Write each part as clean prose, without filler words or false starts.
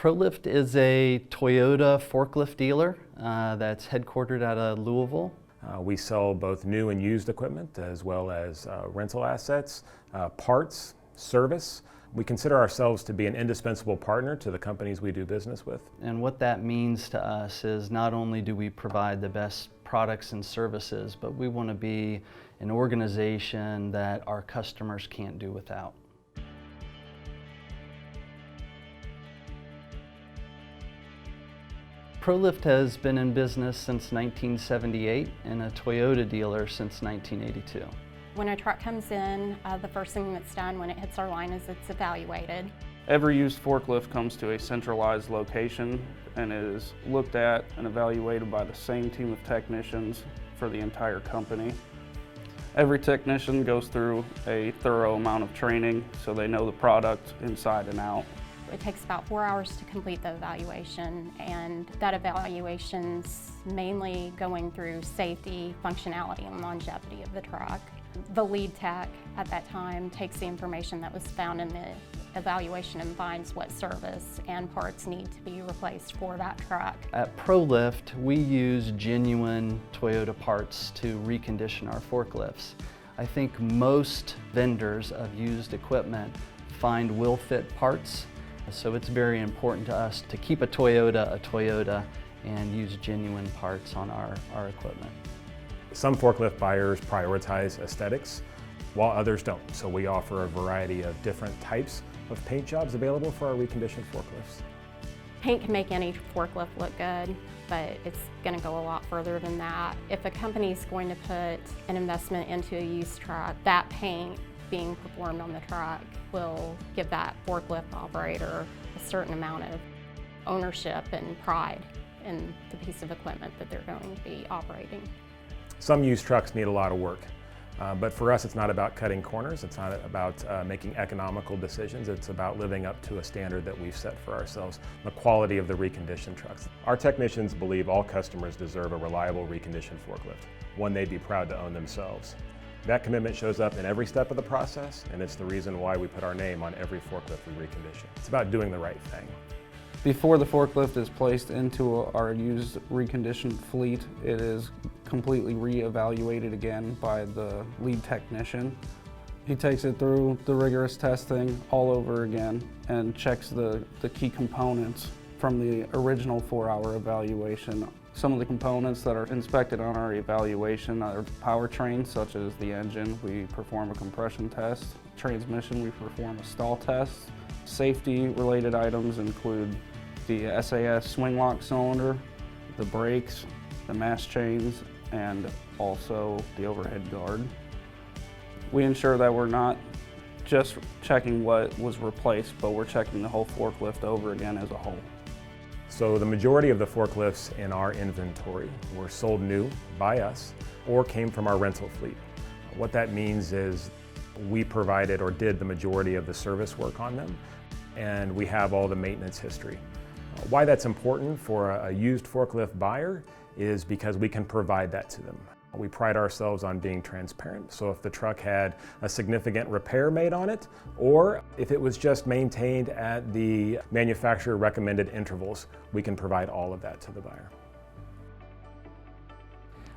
ProLift is a Toyota forklift dealer that's headquartered out of Louisville. We sell both new and used equipment as well as rental assets, parts, service. We consider ourselves to be an indispensable partner to the companies we do business with. And what that means to us is not only do we provide the best products and services, but we want to be an organization that our customers can't do without. ProLift has been in business since 1978 and a Toyota dealer since 1982. When a truck comes in, the first thing that's done when it hits our line is it's evaluated. Every used forklift comes to a centralized location and is looked at and evaluated by the same team of technicians for the entire company. Every technician goes through a thorough amount of training so they know the product inside and out. It takes about 4 hours to complete the evaluation, and that evaluation's mainly going through safety, functionality, and longevity of the truck. The lead tech at that time takes the information that was found in the evaluation and finds what service and parts need to be replaced for that truck. At ProLift, we use genuine Toyota parts to recondition our forklifts. I think most vendors of used equipment find will-fit parts. So it's very important to us to keep a Toyota, and use genuine parts on our equipment. Some forklift buyers prioritize aesthetics, while others don't. So we offer a variety of different types of paint jobs available for our reconditioned forklifts. Paint can make any forklift look good, but it's going to go a lot further than that. If a company's going to put an investment into a used truck, that paint being performed on the truck will give that forklift operator a certain amount of ownership and pride in the piece of equipment that they're going to be operating. Some used trucks need a lot of work, but for us it's not about cutting corners, it's not about making economical decisions, it's about living up to a standard that we've set for ourselves, the quality of the reconditioned trucks. Our technicians believe all customers deserve a reliable reconditioned forklift, one they'd be proud to own themselves. That commitment shows up in every step of the process, and it's the reason why we put our name on every forklift we recondition. It's about doing the right thing. Before the forklift is placed into our used reconditioned fleet, it is completely re-evaluated again by the lead technician. He takes it through the rigorous testing all over again and checks the key components from the original 4-hour evaluation. Some of the components that are inspected on our evaluation are powertrain, such as the engine. We perform a compression test. Transmission, we perform a stall test. Safety-related items include the SAS swing lock cylinder, the brakes, the mass chains, and also the overhead guard. We ensure that we're not just checking what was replaced, but we're checking the whole forklift over again as a whole. So the majority of the forklifts in our inventory were sold new by us or came from our rental fleet. What that means is we provided or did the majority of the service work on them, and we have all the maintenance history. Why that's important for a used forklift buyer is because we can provide that to them. We pride ourselves on being transparent, so if the truck had a significant repair made on it, or if it was just maintained at the manufacturer recommended intervals, we can provide all of that to the buyer.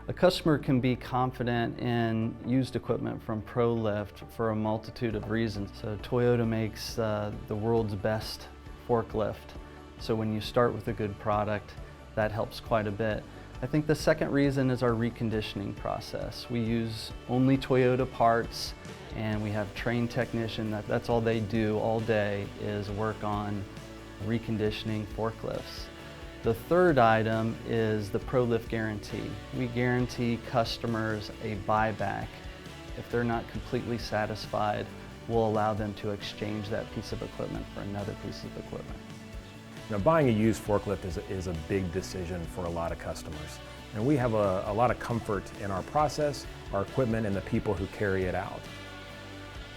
A customer can be confident in used equipment from ProLift for a multitude of reasons. So Toyota makes the world's best forklift, so when you start with a good product, that helps quite a bit. I think the second reason is our reconditioning process. We use only Toyota parts, and we have trained technicians. That's all they do all day is work on reconditioning forklifts. The third item is the ProLift guarantee. We guarantee customers a buyback. If they're not completely satisfied, we'll allow them to exchange that piece of equipment for another piece of equipment. Now, buying a used forklift is a big decision for a lot of customers. And we have a lot of comfort in our process, our equipment, and the people who carry it out.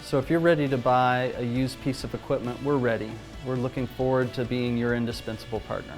So if you're ready to buy a used piece of equipment, we're ready. We're looking forward to being your indispensable partner.